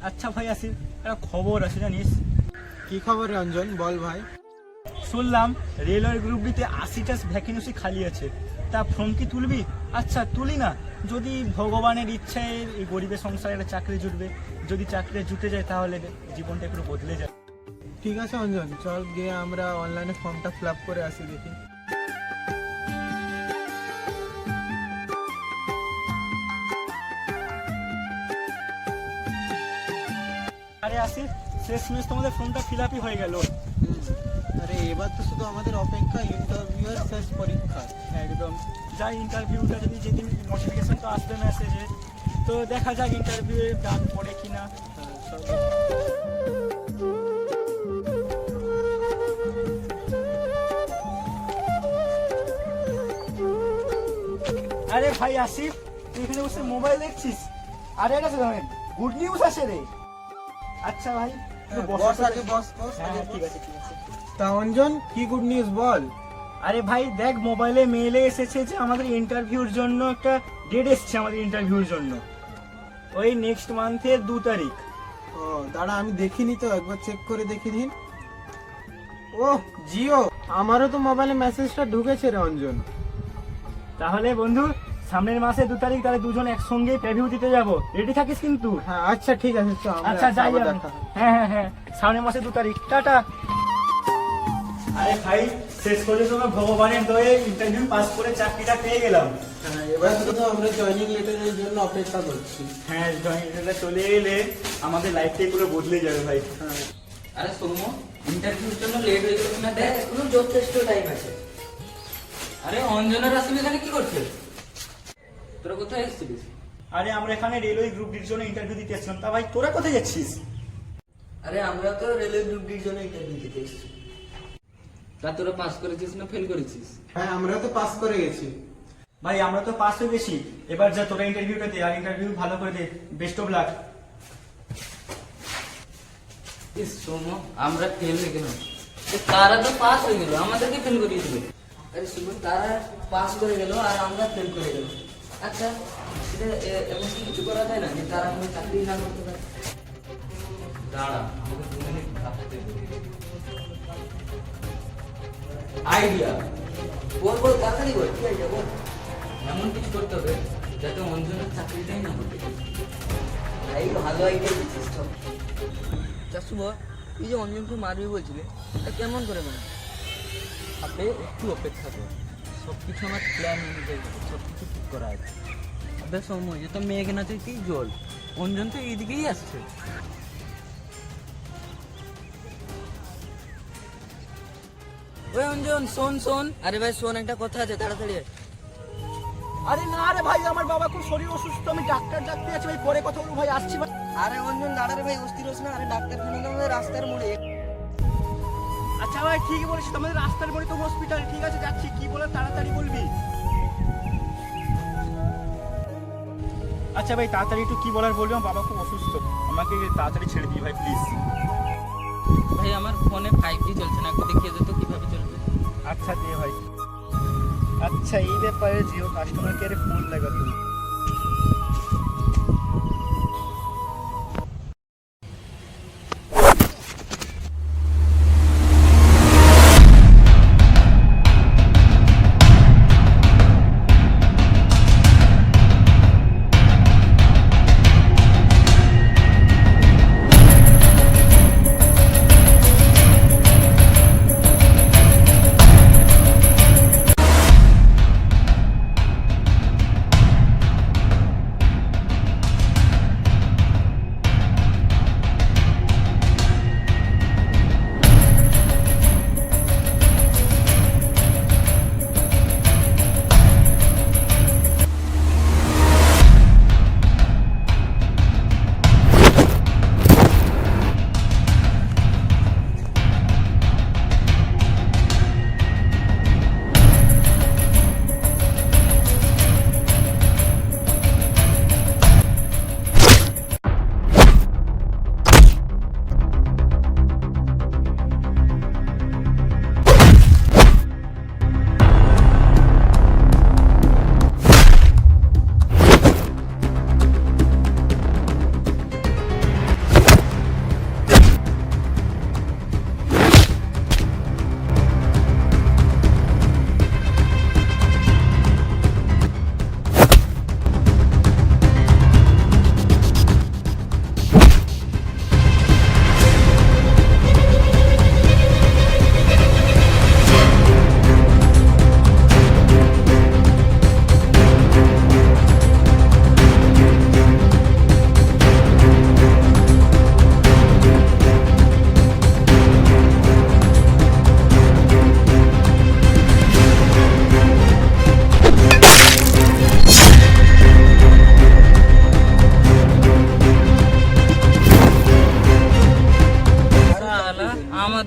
আচ্ছা ভাই আসিফ, একটা খবর আছে জানিস? কি খবর রঞ্জন, বল ভাই। শুনলাম রেলওয়ে গ্রুপ ডিতে 80টা ভ্যাকেন্সি খালি আছে, তা ফর্ম কি তুলবি? আচ্ছা তুলি না, যদি ভগবানের ইচ্ছায় এই গরিবের সংসারে একটা চাকরি জুটবে, যদি চাকরি জুটে যায় তাহলে জীবনটা একটু বদলে যায়। ঠিক আছে রঞ্জন, চল গিয়ে আমরা অনলাইনে ফর্মটা ফিল আপ করে আসি দেখি। আরে আসিফ, শেষমেশ তোমাদের ফর্মটা ফিল আপই হয়ে গেল। আরে এবার তো শুধু আমাদের অপেক্ষা ইন্টারভিউ এর শেষ পরীক্ষা। একদম, যাই ইন্টারভিউটা যদি যেদিন নোটিফিকেশনটা আসবে মেসেজে, তো দেখা যাক ইন্টারভিউ ডাক পড়ে কিনা। আরে ভাই আসিফ, তুই এখানে বসে মোবাইল দেখছিস? আরে এটা গুড নিউজ আছে রে। আচ্ছা ভাই, বস আগে বস। হ্যাঁ ঠিক আছে ঠিক আছে। তা রঞ্জন, কি গুড নিউজ বল। আরে ভাই দেখ, মোবাইলে মেলে এসেছে যে আমাদের ইন্টারভিউর জন্য একটা ডেট এসেছে আমাদের ইন্টারভিউর জন্য, ওই নেক্সট মান্থের 2 তারিখ। ও দাঁড়া, আমি দেখিনি তো, একবার চেক করে দেখি দিন। ও জিও, আমারও তো মোবাইলে মেসেজটা ঢুকেছে রঞ্জন। তাহলে বন্ধু, সামনের মাসে 2 তারিখ, তাহলে দুজন একসঙ্গে ইন্টারভিউ দিতে যাব, রেডি থাকিস কিন্তু? হ্যাঁ আচ্ছা ঠিক আছে, চল আমরা আচ্ছা যাই আবার আমি। দেখা হবে। হ্যাঁ হ্যাঁ হ্যাঁ, সামনের মাসে 2 তারিখ, টাটা। আরে ভাই, শেষ পর্যন্ত ভগবানের দয়ে ইন্টারভিউ পাস করে চাকরিটা পেয়ে গেলাম। হ্যাঁ, এবার শুধু আমরা জয়েনিং লেটারের জন্য অপেক্ষা করছি। হ্যাঁ, জয়েন্টটা চলে এলে আমাদের লাইফটাই পুরো বদলে যাবে ভাই। হ্যাঁ আরে সৌম্য, ইন্টারভিউর জন্য লেট হয়ে গেল না, দেখ এখনো যথেষ্ট টাইম আছে। আরে অঞ্জনা রাসিম এখানে কি করছে? তোরা কোথায় এসেছিলিস? আরে আমরা এখানে রেলওয়ে গ্রুপ ডির জন্য ইন্টারভিউ দিতে এসেছিলাম। তা ভাই তোরা কোথায় যাচ্ছিস? আরে আমরা তো রেলওয়ে গ্রুপ ডির জন্য ইন্টারভিউ দিতে এসেছি। তা তোরা পাস করেছিস না ফেল করেছিস? হ্যাঁ, আমরা তো পাস করে গেছি। ভাই আমরা তো পাস হয়ে গেছি, এবার যা তোরা ইন্টারভিউটা দে, আর ইন্টারভিউ ভালো করে দে। Best of luck. ইস সৌম্য, আমরা ফেল হয়ে গেলাম। তারা তো পাস হয়ে গেল, আমাদেরকে ফেল করিয়ে দিল। আরে শুনুন, তারা পাস করে গেল আর আমরা ফেল করে গেল। আচ্ছা, এটা এমন কি কিছু করা যায় না যে তারা কোনো চাকরি না করতে পারে? দাঁড়া, আমাকে 2 মিনিট ভাবতে দে। আইডিয়া বল বল, তাড়াতাড়ি বল, কি আইডিয়া বল। এমন কিছু করতে হবে যাতে অঞ্জনের চাকরিটাই না হতে। এই ভালো আইডিয়া দিচ্ছিস তো। চাষু বল, এই যে অঞ্জনকে মারবে বলছিলে, তা কেমন করে মানে? আপনি একটু অপেক্ষা কর, সব কিছু আমার প্ল্যান অনুযায়ী সব কিছু ঠিক করা আছে। আবে সময় যে তো মেঘ নাচে কি জল, অঞ্জন তো এইদিকেই আসছে। ওই অঞ্জন, শোন শোন। আরে ভাই শোন, একটা কথা আছে, তাড়াতাড়ি আয়। আরে না রে ভাই, আমার বাবা খুব শরীর অসুস্থ, আমি ডাক্তার ডাকতে আছি ভাই, পরে কথা বলবো ভাই, আসছি ভাই। আরে অঞ্জন দাঁড়া রে ভাই, অস্থির হোস না। আরে ডাক্তারখানা তো আমাদের রাস্তার মোড়ে। আচ্ছা ভাই ঠিকই বলেছিস, আমাদের রাস্তার মোড়ে তো হসপিটাল। ঠিক আছে যাচ্ছি, কি বলে তাড়াতাড়ি বলবি। আচ্ছা ভাই তাড়াতাড়ি একটু কি বলার বলবি, আমার বাবা খুব অসুস্থ, আমাকে তাড়াতাড়ি ছেড়ে দিই ভাই প্লিজ। ভাই আমার ফোনে 5G চলছে না, একটু দেখিয়ে দে তো কিভাবে চলবে। আচ্ছা দে ভাই। আচ্ছা এই ব্যাপারে জিও কাস্টমার কেয়ারে ফোন লাগা তুমি।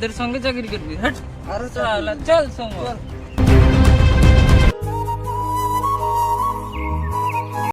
আমাদের সঙ্গে চাকরি করবি। হট, চল চল সঙ্গ।